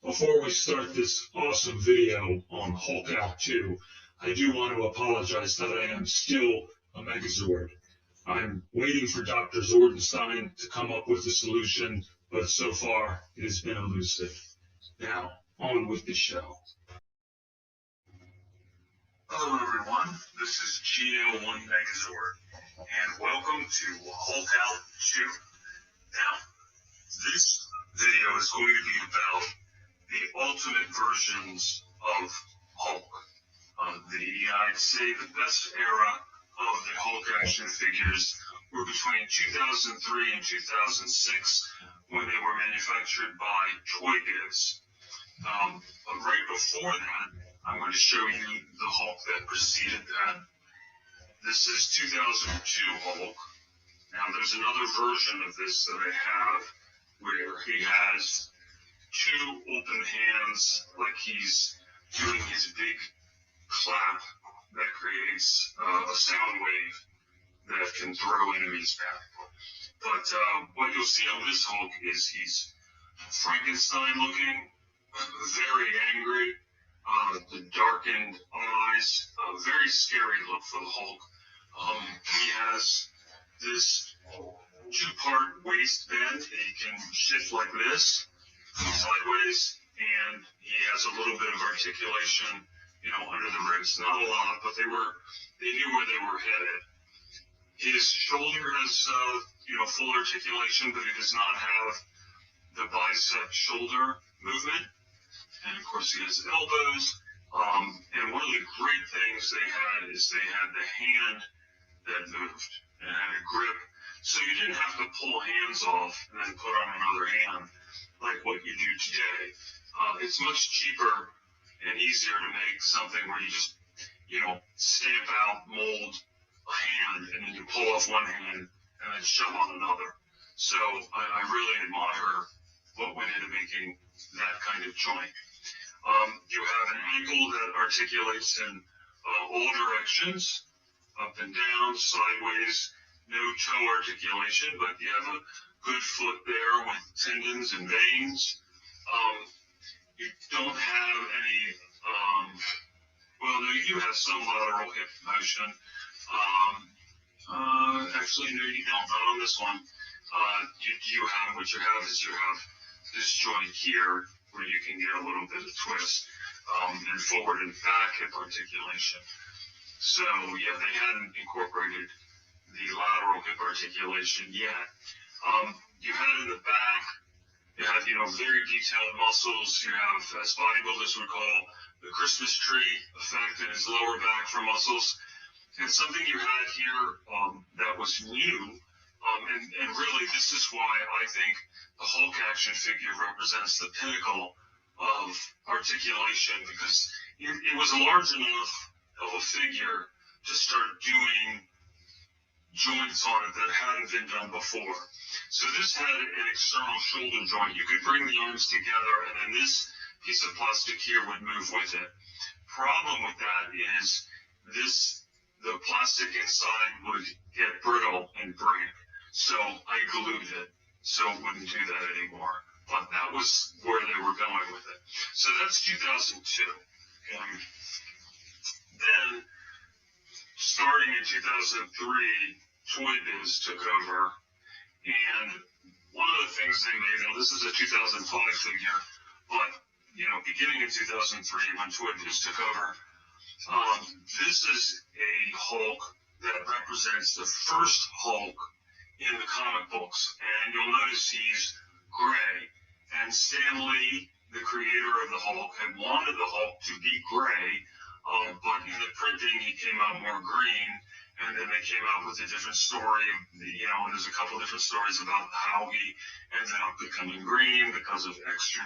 Before we start this awesome video on Hulk Out 2, I do want to apologize that I am still a Megazord. I'm waiting for Dr. Zordenstein to come up with a solution, but so far it has been elusive. Now, on with the show. Hello everyone, this is GL1 Megazord, and welcome to Hulk Out 2. Now, this video is going to be about the ultimate versions of Hulk. I'd say the best era of the Hulk action figures were between 2003 and 2006 when they were manufactured by Toy Biz. But right before that, I'm going to show you the Hulk that preceded that. This is 2002 Hulk. Now there's another version of this that I have where he has two open hands like he's doing his big clap that creates a sound wave that can throw enemies back. But what you'll see on this Hulk is he's Frankenstein looking, very angry, the darkened eyes, a very scary look for the Hulk. He has this two-part waistband. He can shift like this, sideways, and he has a little bit of articulation, under the ribs. Not a lot, but they knew where they were headed. His shoulder has, full articulation, but he does not have the bicep shoulder movement. And of course, he has elbows. And one of the great things they had is they had the hand that moved and had a grip. So you didn't have to pull hands off and then put on another hand like what you do today. It's much cheaper and easier to make something where you just, stamp out, mold a hand, and then you pull off one hand and then shove on another. So I really admire what went into making that kind of joint. You have an ankle that articulates in all directions, up and down, sideways, no toe articulation, but you have a good foot there with tendons and veins. You don't have any, no, you do have some lateral hip motion. Actually, no, you don't, not on this one. What you have is this joint here where you can get a little bit of twist and forward and back hip articulation. So, yeah, they hadn't incorporated the lateral hip articulation yet. You had in the back, you have, very detailed muscles. You have, as bodybuilders would call, the Christmas tree effect in his lower back for muscles. And something you had here that was new, and really this is why I think the Hulk action figure represents the pinnacle of articulation, because it was large enough of a figure to start doing joints on it that hadn't been done before. So this had an external shoulder joint. You could bring the arms together, and then this piece of plastic here would move with it. Problem with that is the plastic inside would get brittle and break. So I glued it so it wouldn't do that anymore. But that was where they were going with it. So that's 2002. Then, starting in 2003, Toy Biz took over. And one of the things they made, now this is a 2005 figure, but, beginning in 2003 when Toy Biz took over, this is a Hulk that represents the first Hulk in the comic books. And you'll notice he's gray. And Stan Lee, the creator of the Hulk, had wanted the Hulk to be gray, but in the printing he came out more green. And then they came out with a different story, and there's a couple different stories about how he ended up becoming green because of extra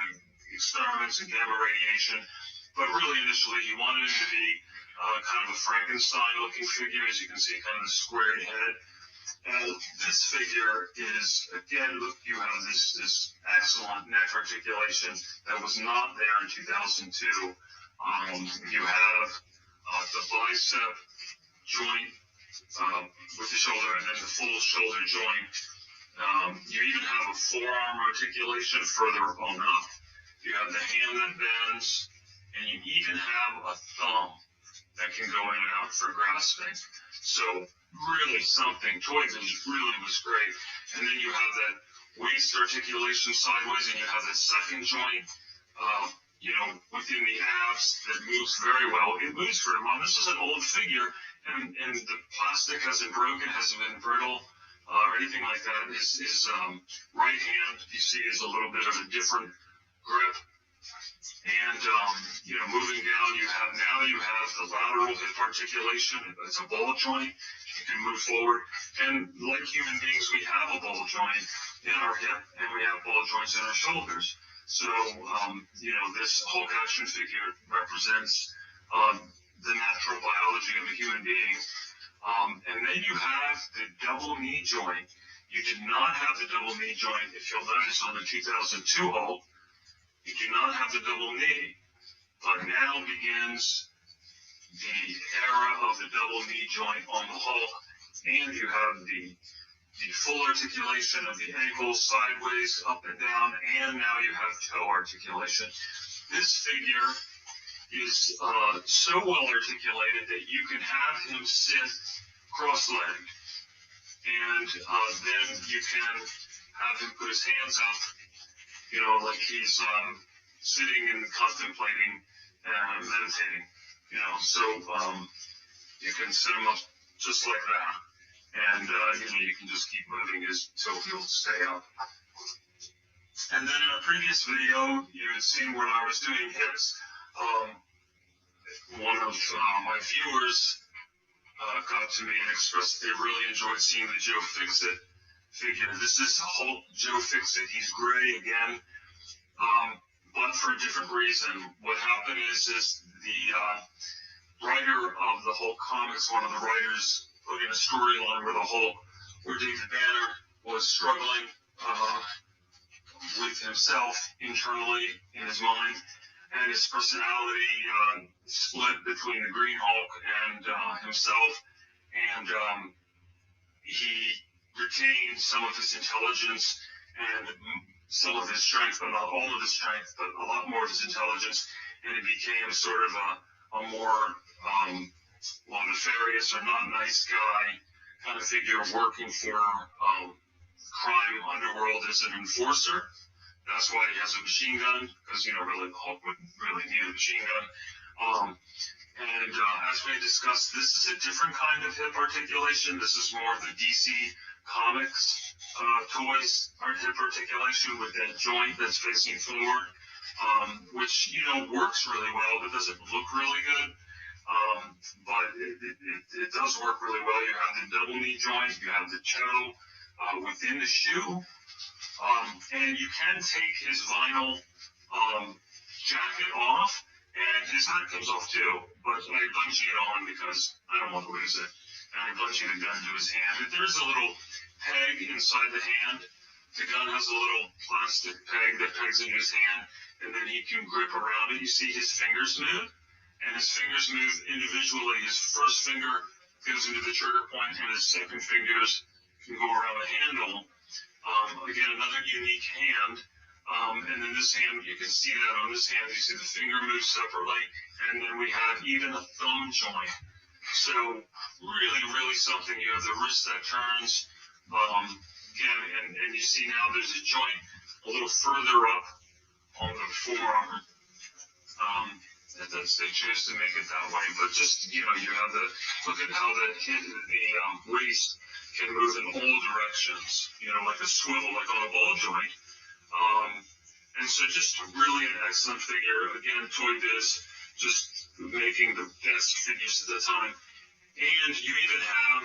experiments and gamma radiation. But really, initially, he wanted him to be kind of a Frankenstein-looking figure, as you can see, kind of the squared head. And this figure is, again, look, you have this excellent neck articulation that was not there in 2002. You have the bicep joint with the shoulder, and then the full shoulder joint. You even have a forearm articulation further on up. you have the hand that bends, and you even have a thumb that can go in and out for grasping. So really something. Toy Biz really was great. And then you have that waist articulation sideways, and you have that second joint, within the abs that moves very well. It moves very well. This is an old figure, and the plastic hasn't broken, hasn't been brittle, or anything like that. His right hand, you see, is a little bit of a different grip. And, moving down, you have the lateral hip articulation. It's a ball joint. You can move forward. And like human beings, we have a ball joint in our hip, and we have ball joints in our shoulders. So, this Hulk action figure represents the natural biology of a human being. And then you have the double knee joint. You did not have the double knee joint, if you'll notice, on the 2002 Hulk. You do not have the double knee, but now begins the era of the double knee joint on the Hulk, and you have the full articulation of the ankle sideways, up and down, and now you have toe articulation. This figure is so well articulated that you can have him sit cross-legged, and then you can have him put his hands up, like he's sitting and contemplating and meditating, so you can set him up just like that, and you can just keep moving his till he'll stay up. And then in a previous video, you had seen when I was doing hips, one of my viewers got to me and expressed they really enjoyed seeing the Joe Fixit figure. This is Hulk Joe Fixit. He's gray again, but for a different reason. What happened is the writer of the Hulk comics, one of the writers, put in a storyline where the Hulk, where David Banner was struggling with himself internally in his mind, and his personality split between the Green Hulk and himself, and he retained some of his intelligence and some of his strength, but not all of his strength, but a lot more of his intelligence, and he became sort of a more nefarious or not nice guy kind of figure, working for crime underworld as an enforcer. That's why he has a machine gun, because really the Hulk wouldn't really need a machine gun. And as we discussed, this is a different kind of hip articulation. This is more of the DC Comics toys hip articulation with that joint that's facing forward, which works really well, but doesn't look really good. But it does work really well. You have the double knee joint, you have the toe within the shoe, and you can take his vinyl jacket off, and his hat comes off too. But I bungee it on because I don't want to lose it, and I bungee the gun to his hand. There's a little peg inside the hand. The gun has a little plastic peg that pegs into his hand, and then he can grip around it. You see his fingers move, and his fingers move individually. His first finger goes into the trigger point, and his second fingers can go around the handle. Again, another unique hand. And then this hand, you can see that on this hand, you see the finger move separately, and then we have even a thumb joint. So really, really something. You have the wrist that turns. Again, and you see now there's a joint a little further up on the forearm. They chose to make it that way, but just you have look at how the waist can move in all directions. Like a swivel, like on a ball joint. And so just really an excellent figure. Again, Toy Biz just making the best figures at the time. And you even have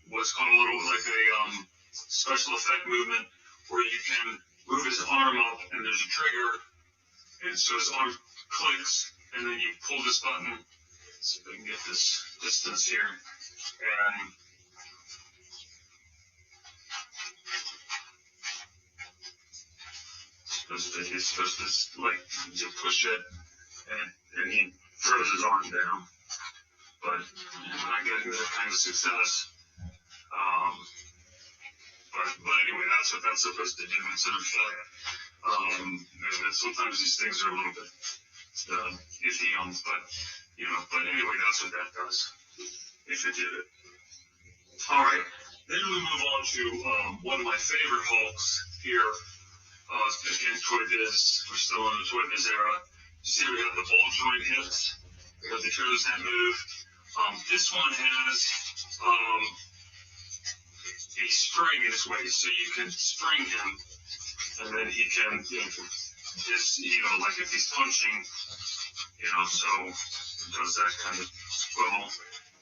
what's called a little like a special effect movement where you can move his arm up and there's a trigger, and so his arm clicks, and then you pull this button. See if I can get this distance here, and he's supposed to like to push it, and he throws his arm down, but I'm not getting that kind of success. But anyway, that's what that's supposed to do. It's an effect. And sometimes these things are a little bit iffy on, but anyway, that's what that does, if it did it. All right, then we move on to one of my favorite Hulks here. Again, Toy Biz. We're still in the Toy Biz era. You see, we have the ball joint hips. We have the toes that move. This one has a spring in his waist, so you can spring him, and then he can, like if he's punching, so does that kind of swivel.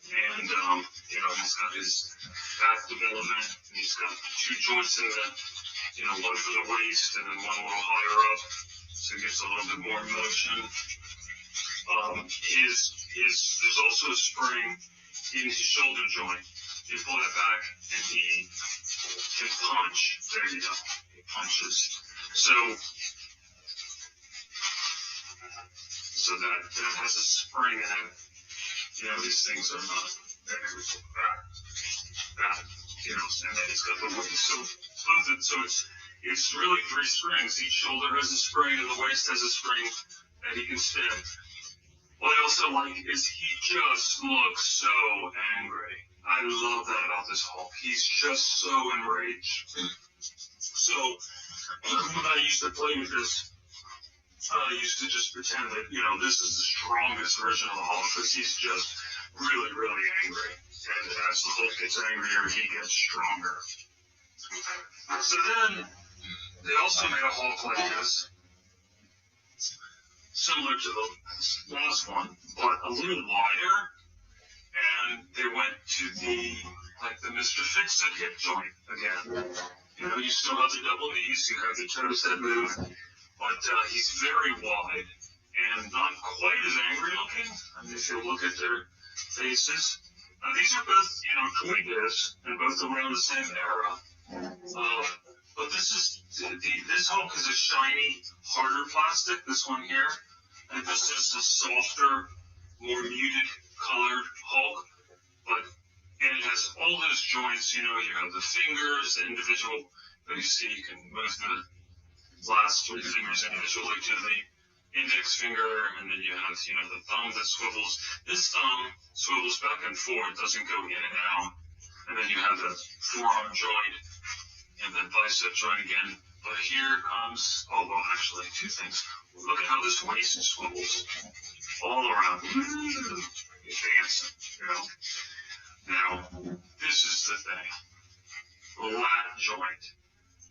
And, he's got his back development, and he's got two joints in the, one for the waist and then one a little higher up, so it gives a little bit more motion. There's also a spring in his shoulder joint. You pull that back, and he can punch. There you go. He punches. So that has a spring in it. These things are not that, and then it's got the waist. So it's really three springs. Each shoulder has a spring, and the waist has a spring that he can spin. What I also like is he just looks so angry. I love that about this Hulk. He's just so enraged. So when I used to play with this, I used to just pretend that, this is the strongest version of the Hulk, because he's just really, really angry. And as the Hulk gets angrier, he gets stronger. So then, they also made a Hulk like this, similar to the last one, but a little wider. And they went to the Mr. Fix-It hip joint again. You still have the double knees, you have the toes that move, but he's very wide and not quite as angry looking. I mean, if you look at their faces, these are both, Toy Biz, and both around the same era. But this Hulk is a shiny, harder plastic, this one here, and this is a softer, more muted colored Hulk, and it has all those joints. You have the fingers, the individual, you see, you can move the last three fingers individually to the index finger, and then you have, the thumb that swivels. This thumb swivels back and forth, doesn't go in and out. And then you have the forearm joint, and then bicep joint again. But here comes, actually, two things. Look at how this waist swivels all around. It's dancing, Now, this is the thing. Lat joint.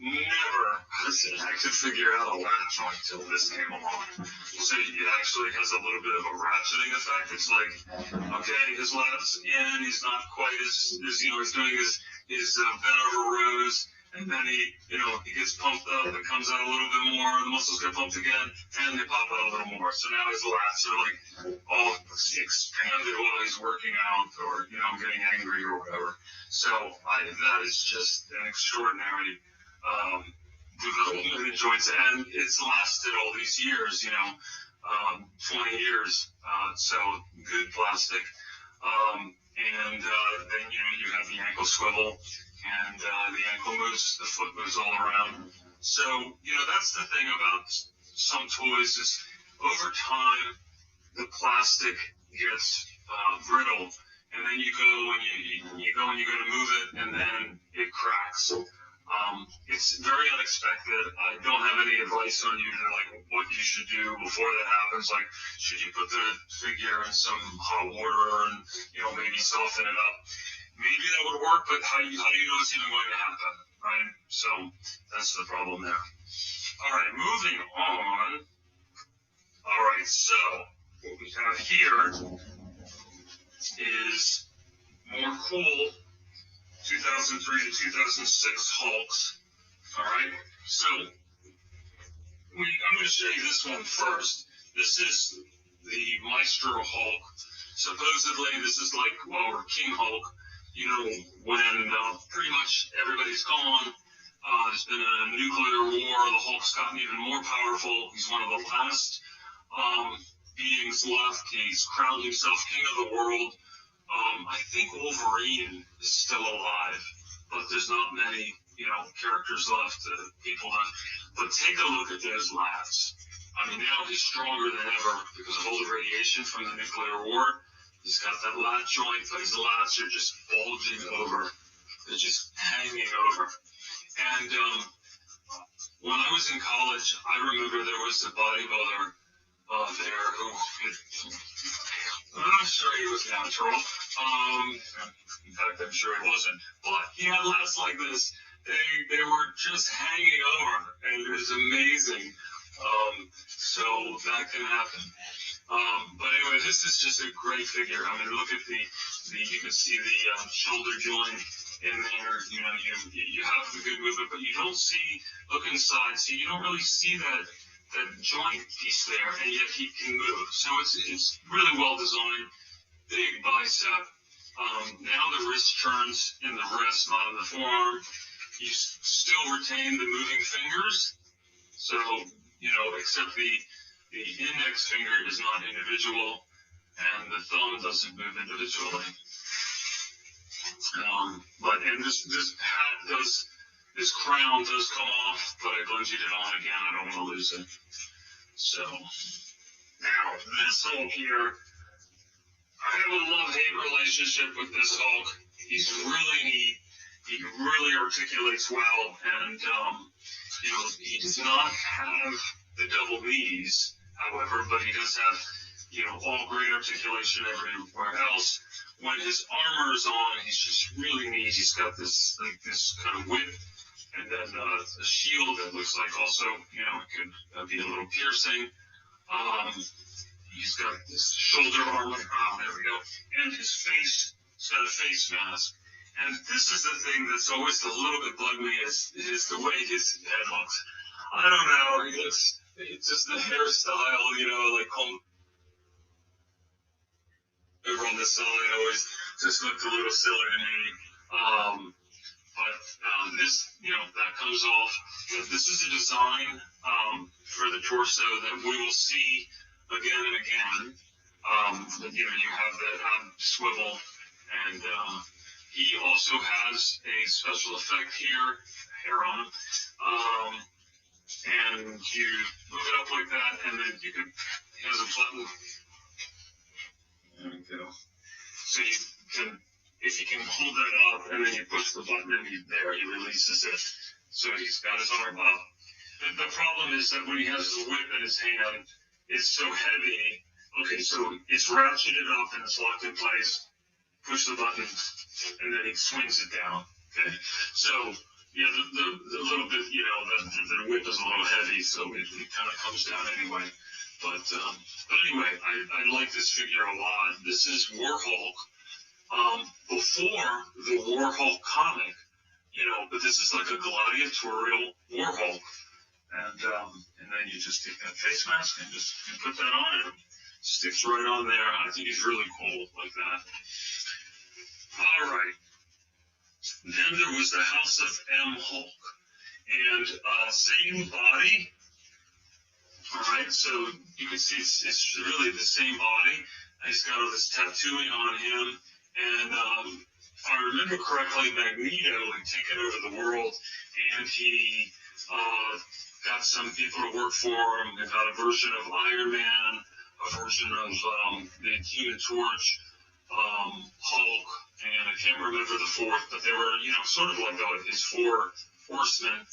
Never I could figure out a lat joint till this came along. So it actually has a little bit of a ratcheting effect. It's like, okay, his lat's in, he's not quite as he's doing his bent over rows, and then he gets pumped up, it comes out a little bit more, the muscles get pumped again, and they pop out a little more. So now his lats are like all expanded while he's working out, or getting angry or whatever. So that is just an extraordinary development in joints, and it's lasted all these years, 20 years, so good plastic. And then you have the ankle swivel, and the ankle moves, the foot moves all around. So that's the thing about some toys is over time the plastic gets brittle, and then you go and you go to move it, and then it cracks. It's very unexpected. I don't have any advice on you to what you should do before that happens. Like, should you put the figure in some hot water and maybe soften it up? Maybe that would work, but how do you know it's even going to happen, right? So that's the problem there. All right, moving on. All right, so what we have here is more cool 2003 to 2006 Hulks. All right, so I'm going to show you this one first. This is the Maestro Hulk. Supposedly, this is or King Hulk. When pretty much everybody's gone, there's been a nuclear war. The Hulk's gotten even more powerful. He's one of the last beings left. He's crowned himself king of the world. I think Wolverine is still alive, but there's not many, characters left, people left. But take a look at those lats. I mean, now he's stronger than ever because of all the radiation from the nuclear war. He's got that lat joint, but his lats are just bulging over. They're just hanging over. And when I was in college, I remember there was a bodybuilder there who, I'm not sure he was natural. In fact, I'm sure he wasn't. But he had lats like this. They were just hanging over, and it was amazing. So that can happen. But anyway, this is just a great figure. I mean, look at you can see the shoulder joint in there. You know, you have the good movement, but you don't see, look inside, so you don't really see that joint piece there, and yet he can move. So it's really well designed. Big bicep. Now the wrist turns in the wrist, not in the forearm. You still retain the moving fingers. So, you know, except the index finger is not individual, and the thumb doesn't move individually. And this hat does, this crown does come off, but I bunged it on again. I don't want to lose it. So, now, this Hulk here, I have a love-hate relationship with this Hulk. He's really neat. He really articulates well, and, you know, he does not have the double knees, however, but he does have, you know, all great articulation everywhere else. When his armor is on, he's just really neat. He's got this, like, this kind of whip, and then a shield that looks like also, you know, it could be a little piercing. He's got this shoulder armor. Oh, there we go. And his face, he's got a face mask. And this is the thing that's always a little bit bugged me is the way his head looks. I don't know. It's just the hairstyle, you know, like over on the side always just looked a little silly to me. But this, you know, that comes off. This is a design for the torso that we will see again and again. You know, you have that swivel, and he also has a special effect here, hair on him. And you move it up like that, and then he has a button. There we go. So you can, if you can hold that up, and then you push the button, and he releases it. So he's got his arm up. The problem is that when he has his whip in his hand, it's so heavy. Okay, so it's ratcheted up and it's locked in place. Push the button, and then he swings it down. Okay, so yeah, the little bit, you know, the whip is a little heavy, so it kind of comes down anyway. But anyway, I like this figure a lot. This is War Hulk. Before the War Hulk comic, you know, but this is like a gladiatorial War Hulk. And then you just take that face mask and just put that on, and it sticks right on there. I think he's really cool like that. All right. Then there was the House of M Hulk, and same body. All right, so you can see it's really the same body. He's got all this tattooing on him, and if I remember correctly, Magneto had taken over the world, and he got some people to work for him. They got a version of Iron Man, a version of the Human Torch, Hulk, and I can't remember the fourth, but they were, you know, sort of like his four horsemen.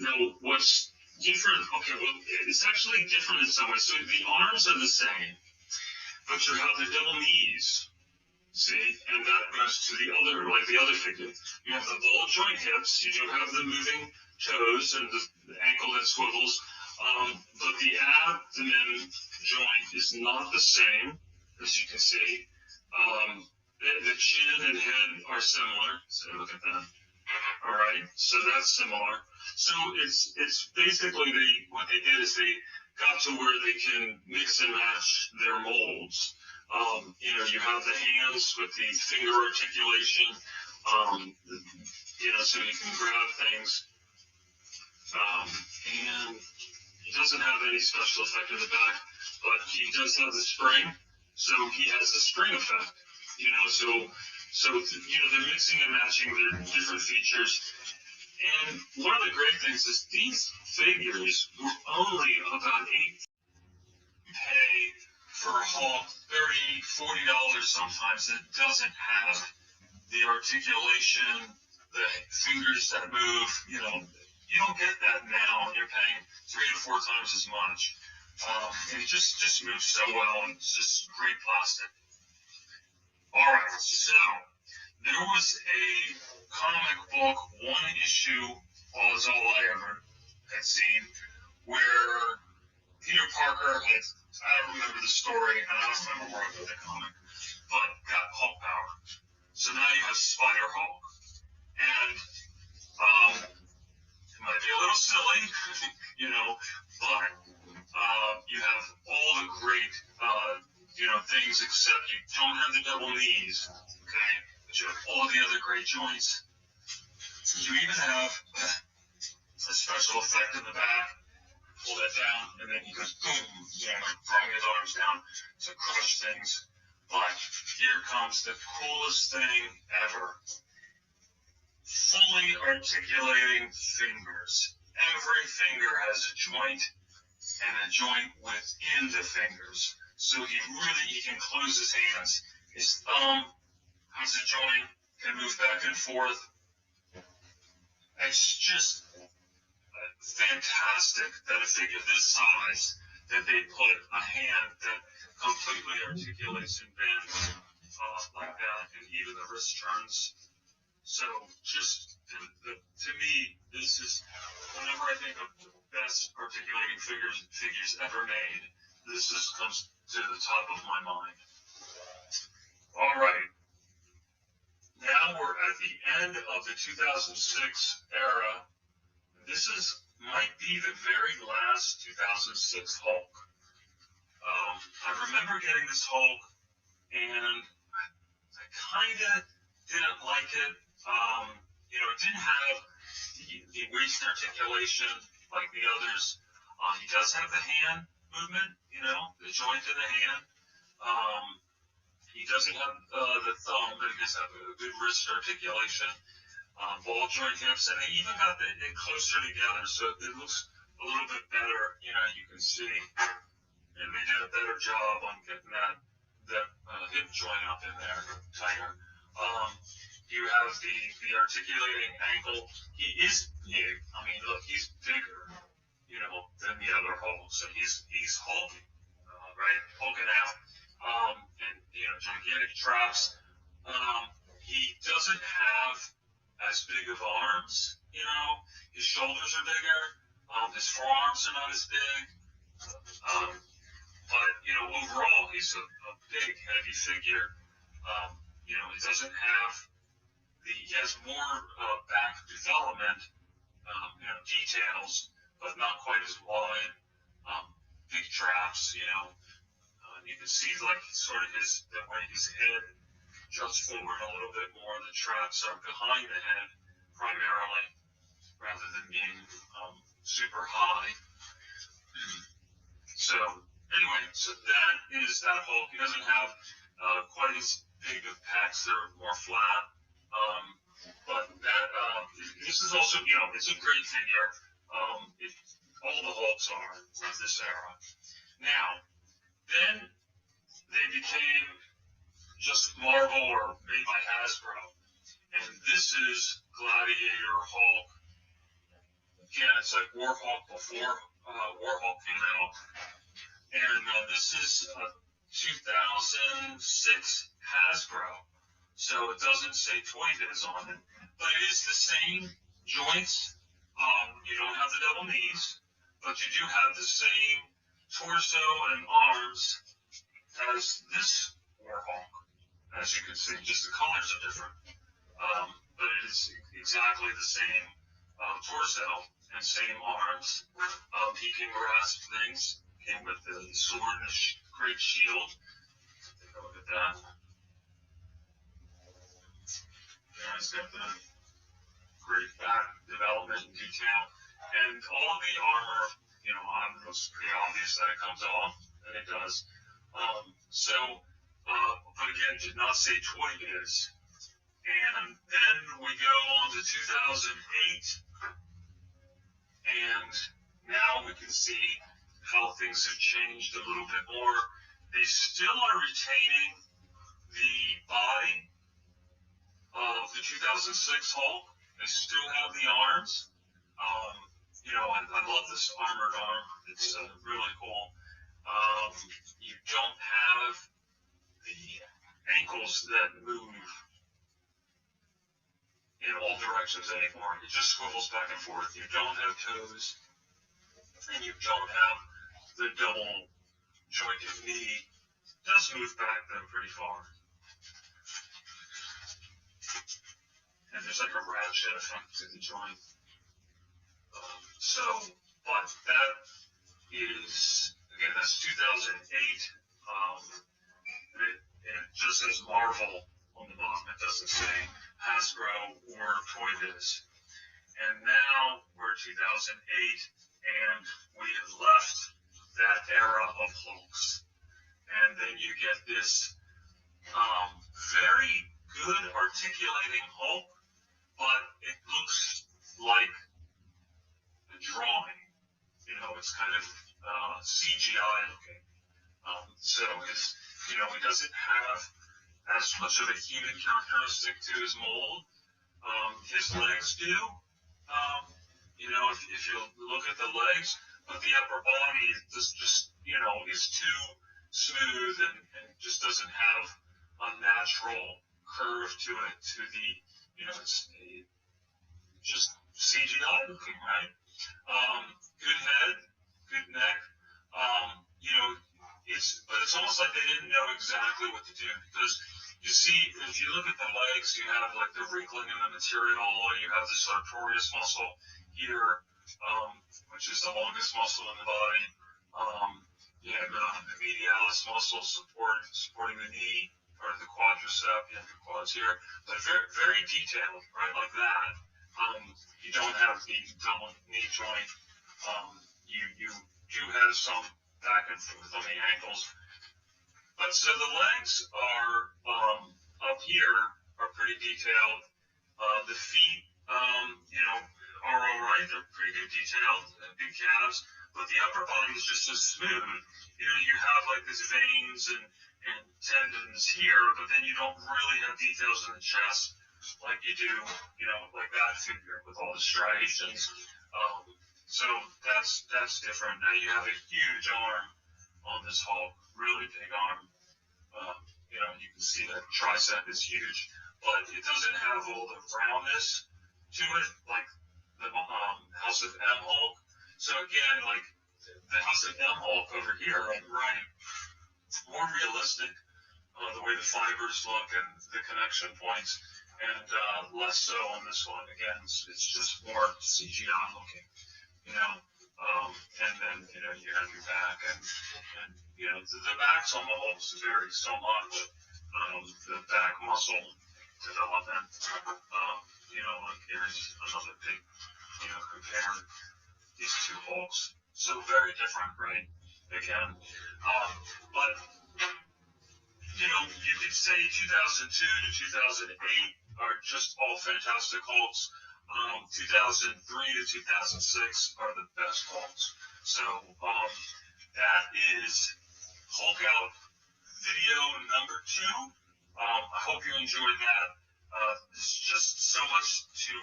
Now, what's different? Okay, well, it's actually different in some ways. So the arms are the same, but you have the double knees. See, and that goes to the other figure. You have the ball joint hips. You do have the moving toes and the ankle that swivels, but the abdomen joint is not the same, as you can see. The chin and head are similar. So look at that. All right, so that's similar. So it's basically what they did is they got to where they can mix and match their molds. You know, you have the hands with the finger articulation, you know, so you can grab things. And he doesn't have any special effect in the back, but he does have the spring, so he has the spring effect. You know, so you know, they're mixing and matching their different features. And one of the great things is these figures were only about $40 sometimes that doesn't have the articulation, the fingers that move. You don't get that now, and you're paying 3 to 4 times as much. And it just moves so well, and it's just great plastic. All right, so there was a comic book, one issue, was all I ever had seen, where Peter Parker had, I don't remember the story, and I don't remember where I put the comic, but got Hulk power. So now you have Spider Hulk. And it might be a little silly, but you have all the great, things, except you don't have the double knees, okay? But you have all the other great joints. You even have a special effect in the back. Pull that down, and then he goes boom, throwing his arms down to crush things. But here comes the coolest thing ever. Fully articulating fingers. Every finger has a joint, and a joint within the fingers. So he can close his hands. His thumb has a joint, can move back and forth. It's just fantastic that a figure this size, that they put a hand that completely articulates and bends like that, and even the wrist turns. So just to me, this is, whenever I think of the best articulating figures ever made, this comes to the top of my mind. All right. Now we're at the end of the 2006 era. This might be the very last 2006 Hulk. I remember getting this Hulk, and I kind of didn't like it. It didn't have the waist articulation like the others. He does have the hand movement, the joint in the hand. He doesn't have the thumb, but he does have a good wrist articulation. Ball joint hips, and they even got it closer together, so it looks a little bit better. You can see, and they did a better job on getting that hip joint up in there tighter. You have the articulating ankle. He is big. I mean, look, he's bigger, than the other Hulks, and he's hulking, right? Hulking out, and gigantic traps. He doesn't have as big of arms, his shoulders are bigger, his forearms are not as big, but, overall, he's a big, heavy figure. He doesn't have he has more back development, details, but not quite as wide, big traps, you can see, like, sort of the way his head juts forward a little bit more. The traps are behind the head primarily, rather than being super high. So anyway, that is that Hulk. He doesn't have quite as big of pecs; they're more flat. But this is also, it's a great figure. All the Hulks are of this era. Now, then they became just Marvel or made by Hasbro. And this is Gladiator Hulk. Again, it's like War Hulk before War Hulk came out. And this is a 2006 Hasbro. So it doesn't say Toy Biz on it. But it is the same joints. You don't have the double knees, but you do have the same torso and arms as this War Hulk. As you can see, just the colors are different. But it is exactly the same torso and same arms. He can grasp things. Came with the sword and a great shield. Take a look at that. Yeah, he's got the great back development and detail. And all of the armor, it's pretty obvious that it comes off, and it does. But again, did not say Toy Biz. And then we go on to 2008, and now we can see how things have changed a little bit more. They still are retaining the body of the 2006 Hulk. They still have the arms. I love this armored arm. It's really cool. You don't have the ankles that move in all directions anymore. It just swivels back and forth. You don't have toes, and you don't have the double jointed knee. It does move back though pretty far. And there's like a ratchet effect to the joint. But that is, again, that's 2008. It just says Marvel on the bottom. It doesn't say Hasbro or Toy Biz. And now we're 2008, and we have left that era of Hulks. And then you get this very good articulating Hulk, but it looks like a drawing. It's kind of CGI looking. So it doesn't have as much of a human characteristic to his mold. His legs do. If you look at the legs, but the upper body just is too smooth and just doesn't have a natural curve to it. It's just CGI looking, right? Good head, good neck. But it's almost like they didn't know exactly what to do, because you see, if you look at the legs, you have like the wrinkling in the material. You have the sartorius muscle here, which is the longest muscle in the body. You have the medialis muscle supporting the knee, or the quadricep. You have your quads here, but very, very detailed, right? Like that. You don't have the double knee joint. You do have some back and forth on the ankles. But so the legs are up here are pretty detailed. The feet, are all right. They're pretty good detailed, big calves. But the upper body is just so smooth. You have like these veins and tendons here, but then you don't really have details in the chest like you do, like that figure with all the striations. So that's different. Now you have a huge arm on this Hulk, really big arm. You can see that tricep is huge, but it doesn't have all the roundness to it, like the House of M Hulk. So again, like the House of M Hulk over here on the right, more realistic, the way the fibers look and the connection points, and less so on this one. Again, it's just more CGI looking, and then you have your back, and the backs on the Hulks vary so much. The back muscle development, like here's another big, compare these two Hulks. So very different, right? Again, but you could say 2002 to 2008 are just all fantastic Hulks. 2003 to 2006 are the best Hulks. So that is Hulk Out video number 2. I hope you enjoyed that. There's just so much to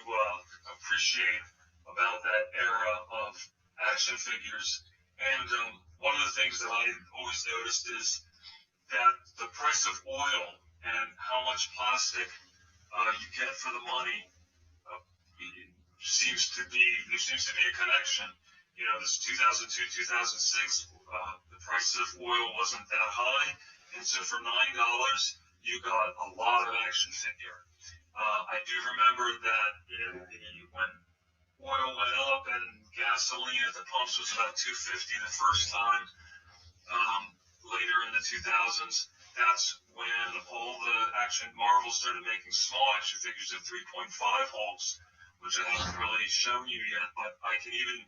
appreciate about that era of action figures. And one of the things that I always noticed is that the price of oil and how much plastic you get for the money there seems to be a connection. This 2002, 2006, the price of oil wasn't that high, and so for $9, you got a lot of action figure. I do remember that when oil went up and gasoline at the pumps was about $2.50 the first time, later in the 2000s, that's when all the Marvel started making small action figures of 3.5 Hulks, which I haven't really shown you yet, but I can even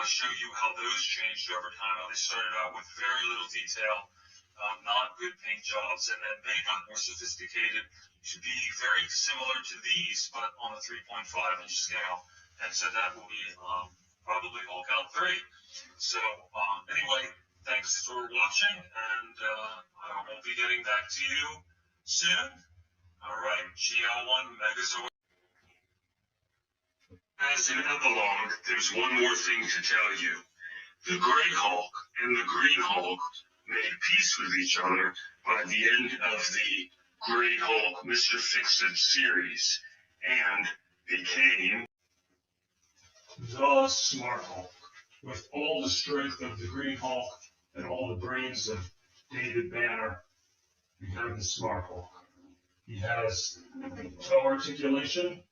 show you how those changed over time, how they started out with very little detail, not good paint jobs, and then they got more sophisticated to be very similar to these, but on a 3.5-inch scale. And so that will be probably Hulk Out 3. So anyway, thanks for watching, and I will be getting back to you soon? Alright, GL1 Megazord. As an epilogue, there's one more thing to tell you. The Grey Hulk and the Green Hulk made peace with each other by the end of the Grey Hulk Mr. Fix-It series and became the Smart Hulk. With all the strength of the Green Hulk and all the brains of David Banner, we have the Smart Hulk. He has toe articulation,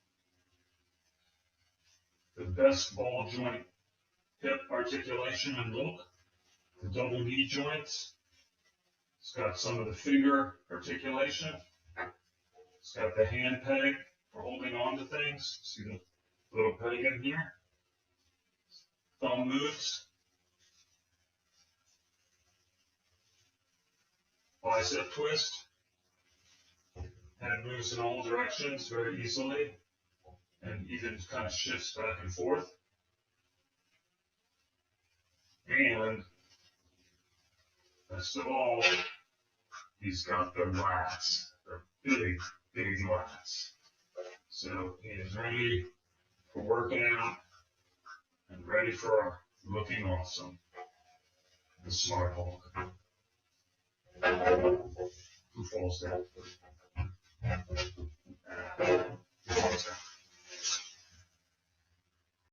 the best ball joint hip articulation and look, the double knee joints. It's got some of the finger articulation. It's got the hand peg for holding on to things. See the little peg in here? Thumb moves. Bicep twist. Head moves in all directions very easily and even kind of shifts back and forth. And best of all, he's got the lats, the big, big lats. So he is ready for working out and ready for looking awesome. The Smart Hulk. Who falls down?